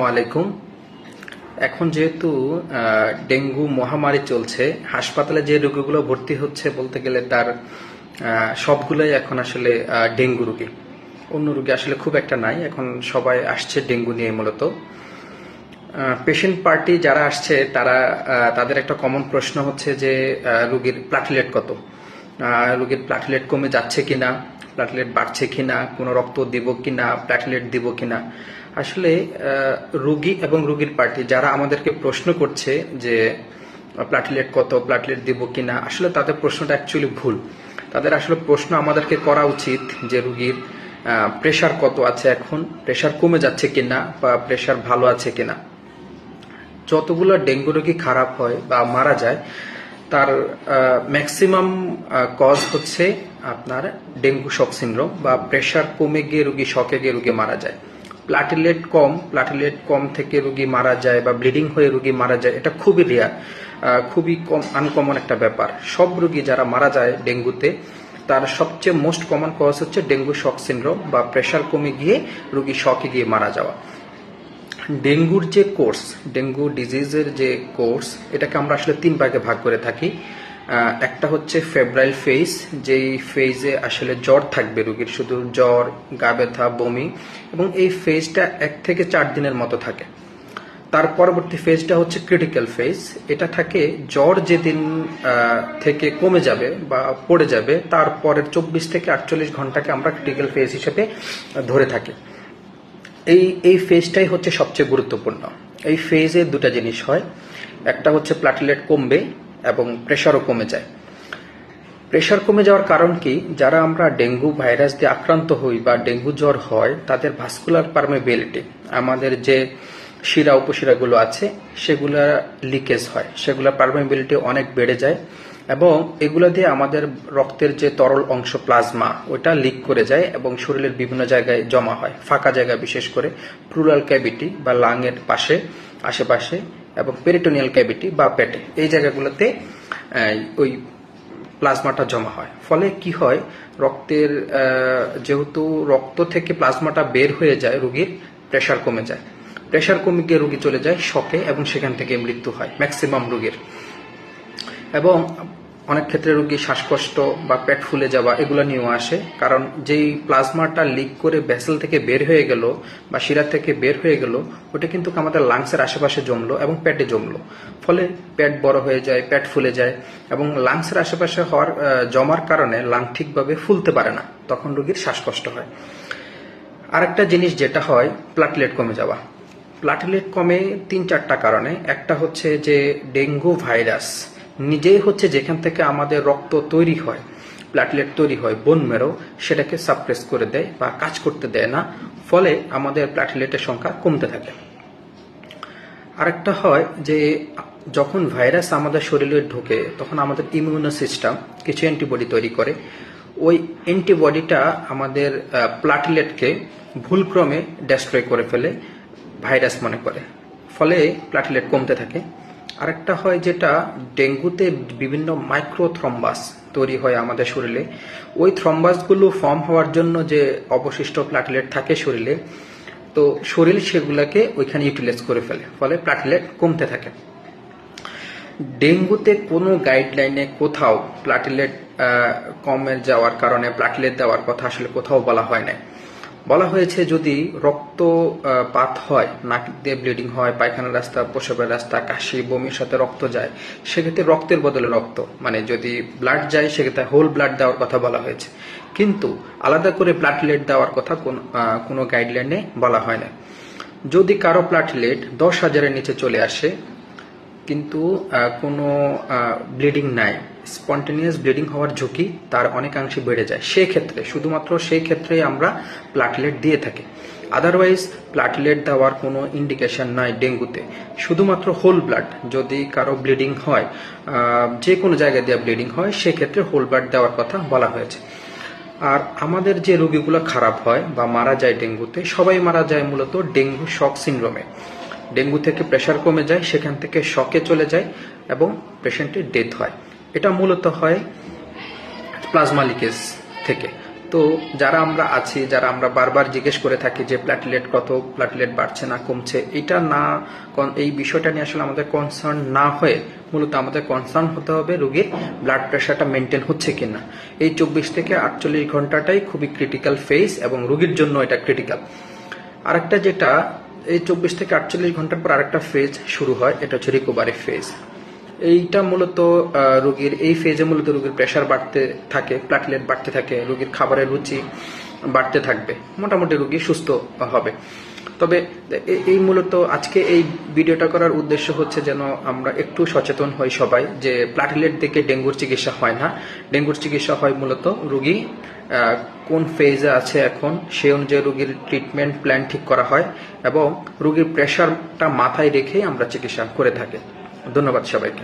আসসালামু আলাইকুম। এখন যেহেতু ডেঙ্গু মহামারী চলছে, হাসপাতালে যে রোগীগুলো ভর্তি হচ্ছে বলতে গেলে তার সবগুলোই এখন আসলে ডেঙ্গু রোগী। অন্য রোগী আসলে খুব একটা নাই, এখন সবাই আসছে ডেঙ্গু নিয়ে মূলত। পেশেন্ট পার্টি যারা আসছে তারা তাদের একটা কমন প্রশ্ন হচ্ছে যে রোগীর প্লাটিলেট কত, রোগীর প্লাটিলেট কমে যাচ্ছে কিনা, প্লাটিলেট বাড়ছে কিনা, কোনো রক্ত দিব কিনা, প্লাটিলেট দিব কিনা। আসলে রোগী এবং রোগীর পার্টি যারা আমাদেরকে প্রশ্ন করছে যে প্লাটিলেট কত, প্লাটিলেট দিব কিনা, আসলে তাদের প্রশ্নটা অ্যাকচুয়ালি ভুল। তাদের আসলে প্রশ্ন আমাদেরকে করা উচিত যে রোগীর প্রেশার কত আছে, এখন প্রেশার কমে যাচ্ছে কিনা বা প্রেশার ভালো আছে কিনা। যতগুলো ডেঙ্গু রোগী খারাপ হয় বা মারা যায় তার ম্যাক্সিমাম কজ হচ্ছে আপনার ডেঙ্গু শক সিনড্রোম বা প্রেশার কমে গিয়ে রোগী শকে গিয়ে রোগী মারা যায়। প্লাটিলেট কম থেকে রোগী মারা যায় বা ব্লিডিং হয়ে রোগী মারা যায়, এটা খুবই রেয়ার, খুবই কম, আনকমন একটা ব্যাপার। সব রোগী যারা মারা যায় ডেঙ্গুতে তার সবচেয়ে মোস্ট কমন কজ হচ্ছে ডেঙ্গু শক সিনড্রোম বা প্রেশার কমে গিয়ে রোগী শকে গিয়ে মারা যাওয়া। ডেঙ্গুর যে কোর্স, ডেঙ্গু ডিজিজের যে কোর্স, এটাকে আমরা আসলে তিন ভাগে ভাগ করে থাকি। একটা হচ্ছে ফেব্রাইল ফেজ, যেই ফেজে আসলে জ্বর থাকবে রোগীর, শুধু জ্বর, গা ব্যথা, বমি, এবং এই ফেজটা 1 থেকে 4 দিনের মতো থাকে। তার পরবর্তী ফেজটা হচ্ছে ক্রিটিক্যাল ফেজ। এটা থাকে জ্বর যেদিন থেকে কমে যাবে বা পড়ে যাবে তারপরের 24 থেকে 48 ঘন্টাকে আমরা ক্রিটিক্যাল ফেজ হিসেবে ধরে থাকি। এই ফেজটাই হচ্ছে সবচেয়ে গুরুত্বপূর্ণ। এই ফেজে দুটা জিনিস হয়, একটা হচ্ছে প্লাটিলেট কমবে এবং প্রেশারও কমে যায়। প্রেশার কমে যাওয়ার কারণ কি, যারা আমরা ডেঙ্গু ভাইরাস দিয়ে আক্রান্ত হই বা ডেঙ্গু জ্বর হয় তাদের ভাস্কুলার পারমেবিলিটি, আমাদের যে শিরা উপশিরাগুলো আছে সেগুলা লিকেজ হয়, সেগুলোর পারমেবিলিটি অনেক বেড়ে যায় এবং এগুলো দিয়ে আমাদের রক্তের যে তরল অংশ প্লাজমা ওটা লিক করে যায় এবং শরীরের বিভিন্ন জায়গায় জমা হয়, ফাঁকা জায়গা, বিশেষ করে প্লুরাল ক্যাভিটি বা লাংয়ের পাশে, আশেপাশে, এবং পেরিটোনিয়াল ক্যাভিটি বা পেটে, এই জায়গাগুলোতে ওই প্লাজমাটা জমা হয়। ফলে কি হয়, রক্তের যেহেতু রক্ত থেকে প্লাজমাটা বের হয়ে যায়, রোগীর প্রেশার কমে যায়, প্রেশার কমে গিয়ে রোগী চলে যায় শকে এবং সেখান থেকে মৃত্যু হয় ম্যাক্সিমাম রোগীর। এবং অনেক ক্ষেত্রে রোগী শ্বাসকষ্ট বা পেট ফুলে যাওয়া এগুলো নিয়েও আসে, কারণ যেই প্লাজমাটা লিক করে ভেসেল থেকে বের হয়ে গেল বা শিরা থেকে বের হয়ে গেল, ওটা কিন্তু আমাদের লাংসের আশেপাশে জমলো এবং পেটে জমলো, ফলে পেট বড় হয়ে যায়, পেট ফুলে যায় এবং লাংসের আশেপাশে হওয়ার জমার কারণে লাং ঠিকভাবে ফুলতে পারে না, তখন রোগীর শ্বাসকষ্ট হয়। আরেকটা জিনিস যেটা হয়, প্লাটিলেট কমে যাওয়া। প্লাটিলেট কমে 3-4টা কারণে। একটা হচ্ছে যে ডেঙ্গু ভাইরাস নিজেই হচ্ছে যেখান থেকে আমাদের রক্ত তৈরি হয়, প্লাটিলেট তৈরি হয়, বোন মেরো, সেটাকে সাপ্রেস করে দেয় বা কাজ করতে দেয় না, ফলে আমাদের প্লাটিলেটের সংখ্যা কমতে থাকে। আরেকটা হয় যে যখন ভাইরাস আমাদের শরীরে ঢোকে তখন আমাদের ইমিউনো সিস্টেম কিছু অ্যান্টিবডি তৈরি করে, ওই অ্যান্টিবডিটা আমাদের প্লাটিলেটকে ভুলক্রমে ডেস্ট্রয় করে ফেলে, ভাইরাস মনে করে, ফলে প্লাটিলেট কমতে থাকে। আরেকটা হয় যেটা ডেঙ্গুতে বিভিন্ন মাইক্রোথ্রম্বাস তৈরি হয় আমাদের শরীরে, ওই থ্রম্বাসগুলো ফর্ম হওয়ার জন্য যে অবশিষ্ট প্লাটিলেট থাকে শরীরে, তো শরীর সেগুলোকে ওইখানে ইউটিলাইজ করে ফেলে, ফলে প্লাটিলেট কমতে থাকে। ডেঙ্গুতে কোনো গাইডলাইনে কোথাও প্লাটিলেট কমে যাওয়ার কারণে প্লাটিলেট দেওয়ার কথা আসলে কোথাও বলা হয় না। বলা হয়েছে যদি রক্তপাত হয়, নাক দিয়ে ব্লিডিং হয়, পায়খানার রাস্তা, প্রস্রাবের রাস্তা, কাশি, বমির সাথে রক্ত যায়, সেক্ষেত্রে রক্তের বদলে রক্ত, মানে যদি ব্লাড যায় সেক্ষেত্রে হোল ব্লাড দেওয়ার কথা বলা হয়েছে, কিন্তু আলাদা করে প্লাটিলেট দেওয়ার কথা কোনো গাইডলাইনে বলা হয় না। যদি কারো প্লাটিলেট 10,000-এর নিচে চলে আসে কিন্তু কোনো ব্লিডিং নাই, স্পন্টেনিয়াস ব্লিডিং হওয়ার ঝুঁকি তার অনেকাংশে বেড়ে যায়, সেক্ষেত্রে, শুধুমাত্র সেই ক্ষেত্রেই আমরা প্লাটিলেট দিয়ে থাকি। আদারওয়াইজ প্লাটিলেট দেওয়ার কোনো ইন্ডিকেশন নাই ডেঙ্গুতে। শুধুমাত্র হোল ব্লাড, যদি কারো ব্লিডিং হয়, যে কোনো জায়গায় দিয়ে ব্লিডিং হয়, সেক্ষেত্রে হোল ব্লাড দেওয়ার কথা বলা হয়েছে। আর আমাদের যে রোগীগুলো খারাপ হয় বা মারা যায় ডেঙ্গুতে, সবাই মারা যায় মূলত ডেঙ্গু শক সিনড্রোমে। ডেঙ্গু থেকে প্রেশার কমে যায়, সেখান থেকে শকে চলে যায় এবং পেশেন্টের ডেথ হয়। এটা মূলত হয় প্লাজমা লিকেজ থেকে। তো যারা আমরা আছি, যারা আমরা বারবার জিজ্ঞেস করে থাকি যে প্ল্যাটলেট কত, প্ল্যাটলেট বাড়ছে না কমছে, এটা না, এই বিষয়টা নিয়ে আসলে আমাদের কনসার্ন না হয়ে মূলত আমাদের কনসার্ন হতে হবে রোগীর ব্লাড প্রেশারটা মেনটেন হচ্ছে কিনা। এই 24 থেকে 48 ঘন্টাটাই খুবই ক্রিটিক্যাল ফেজ এবং রোগীর জন্য এটা ক্রিটিক্যাল। আরেকটা যেটা, এই 24 থেকে 48 ঘন্টার পর আরেকটা ফেজ শুরু হয়, এটা হচ্ছে রিকভারি ফেজ। এইটা মূলত রোগীর এই ফেজে মূলত রোগীর প্রেশার বাড়তে থাকে, প্ল্যাটলেট বাড়তে থাকে, রোগীর খাবারের রুচি বাড়তে থাকবে, মোটামুটি রোগী সুস্থ হবে। তবে এই মূলত আজকে এই ভিডিওটা করার উদ্দেশ্য হচ্ছে যেন আমরা একটু সচেতন হই সবাই, যে প্ল্যাটলেট থেকে ডেঙ্গুর চিকিৎসা হয় না। ডেঙ্গুর চিকিৎসা হয় মূলত রোগী কোন ফেজে আছে এখন সেই অনুযায়ী রোগীর ট্রিটমেন্ট প্ল্যান ঠিক করা হয় এবং রোগীর প্রেশারটা মাথায় রেখেই আমরা চিকিৎসা করে থাকি। ধন্যবাদ সবাইকে।